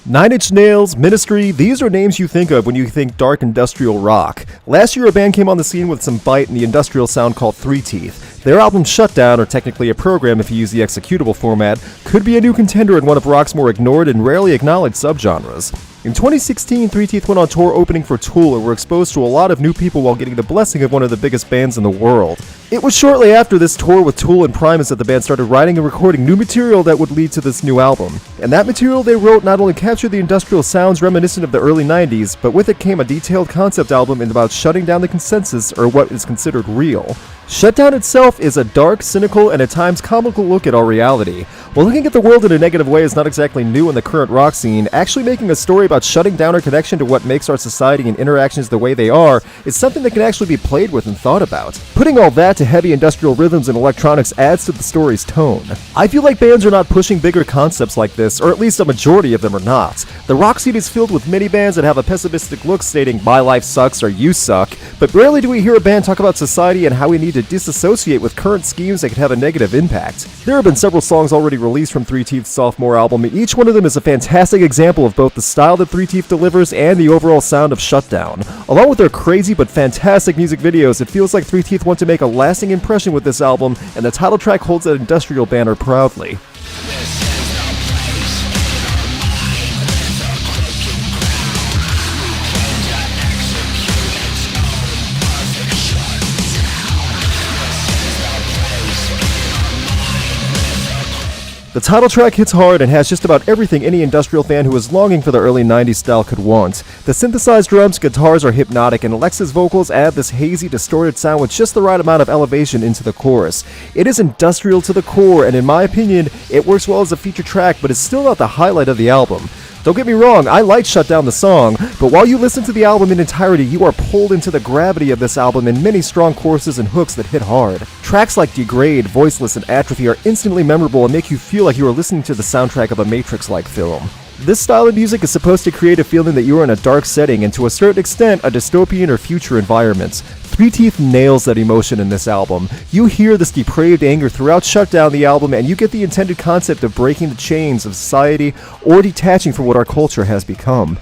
Nine Inch Nails, Ministry, these are names you think of when you think dark industrial rock. Last year a band came on the scene with some bite in the industrial sound called 3Teeth. Their album Shutdown, or technically a program if you use the executable format, could be a new contender in one of rock's more ignored and rarely acknowledged subgenres. In 2016, 3Teeth went on tour opening for Tool and were exposed to a lot of new people while getting the blessing of one of the biggest bands in the world. It was shortly after this tour with Tool and Primus that the band started writing and recording new material that would lead to this new album. And that material they wrote not only captured the industrial sounds reminiscent of the early 90s, but with it came a detailed concept album about shutting down the consensus, or what is considered real. Shutdown itself is a dark, cynical, and at times comical look at our reality. While looking at the world in a negative way is not exactly new in the current rock scene, actually making a story about shutting down our connection to what makes our society and interactions the way they are is something that can actually be played with and thought about. Putting all that to heavy industrial rhythms and electronics adds to the story's tone. I feel like bands are not pushing bigger concepts like this, or at least a majority of them are not. The rock scene is filled with many bands that have a pessimistic look stating, "My life sucks" or "You suck," but rarely do we hear a band talk about society and how we need to disassociate with current schemes that could have a negative impact. There have been several songs already released from 3Teeth's sophomore album, and each one of them is a fantastic example of both the style that 3Teeth delivers and the overall sound of Shutdown. Along with their crazy but fantastic music videos, it feels like 3Teeth want to make a lasting impression with this album, and the title track holds that industrial banner proudly. The title track hits hard and has just about everything any industrial fan who is longing for the early 90s style could want. The synthesized drums, guitars are hypnotic, and Alexa's vocals add this hazy, distorted sound with just the right amount of elevation into the chorus. It is industrial to the core, and in my opinion, it works well as a feature track, but is still not the highlight of the album. Don't get me wrong, I like Shut Down the song, but while you listen to the album in entirety, you are pulled into the gravity of this album and many strong choruses and hooks that hit hard. Tracks like Degrade, Voiceless, and Atrophy are instantly memorable and make you feel like you are listening to the soundtrack of a Matrix-like film. This style of music is supposed to create a feeling that you are in a dark setting and to a certain extent a dystopian or future environment. 3Teeth nails that emotion in this album. You hear this depraved anger throughout Shutdown the album, and you get the intended concept of breaking the chains of society or detaching from what our culture has become.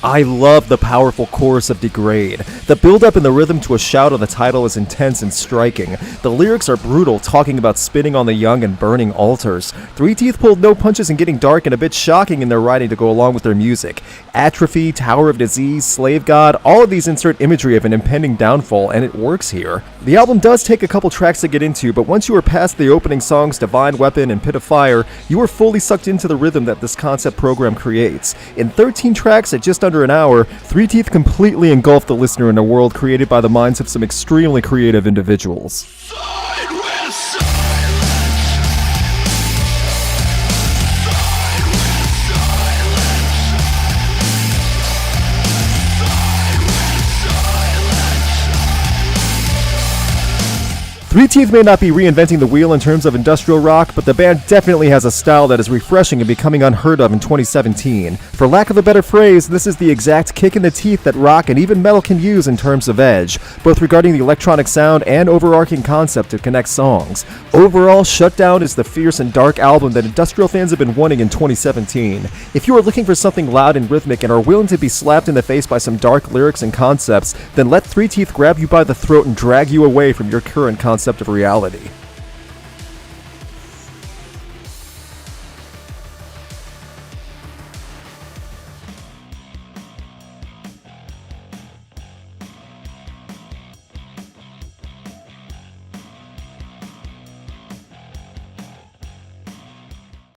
I love the powerful chorus of Degrade. The build-up and the rhythm to a shout on the title is intense and striking. The lyrics are brutal, talking about spitting on the young and burning altars. 3Teeth pulled no punches in getting dark and a bit shocking in their writing to go along with their music. Atrophy, Tower of Disease, Slave God, all of these insert imagery of an impending downfall, and it works here. The album does take a couple tracks to get into, but once you are past the opening songs Divine Weapon and Pit of Fire, you are fully sucked into the rhythm that this concept program creates. In 13 tracks at just under an hour, 3Teeth completely engulfed the listener in a world created by the minds of some extremely creative individuals. 3Teeth may not be reinventing the wheel in terms of industrial rock, but the band definitely has a style that is refreshing and becoming unheard of in 2017. For lack of a better phrase, this is the exact kick in the teeth that rock and even metal can use in terms of edge, both regarding the electronic sound and overarching concept to connect songs. Overall, Shutdown is the fierce and dark album that industrial fans have been wanting in 2017. If you are looking for something loud and rhythmic and are willing to be slapped in the face by some dark lyrics and concepts, then let 3Teeth grab you by the throat and drag you away from your current concept of reality.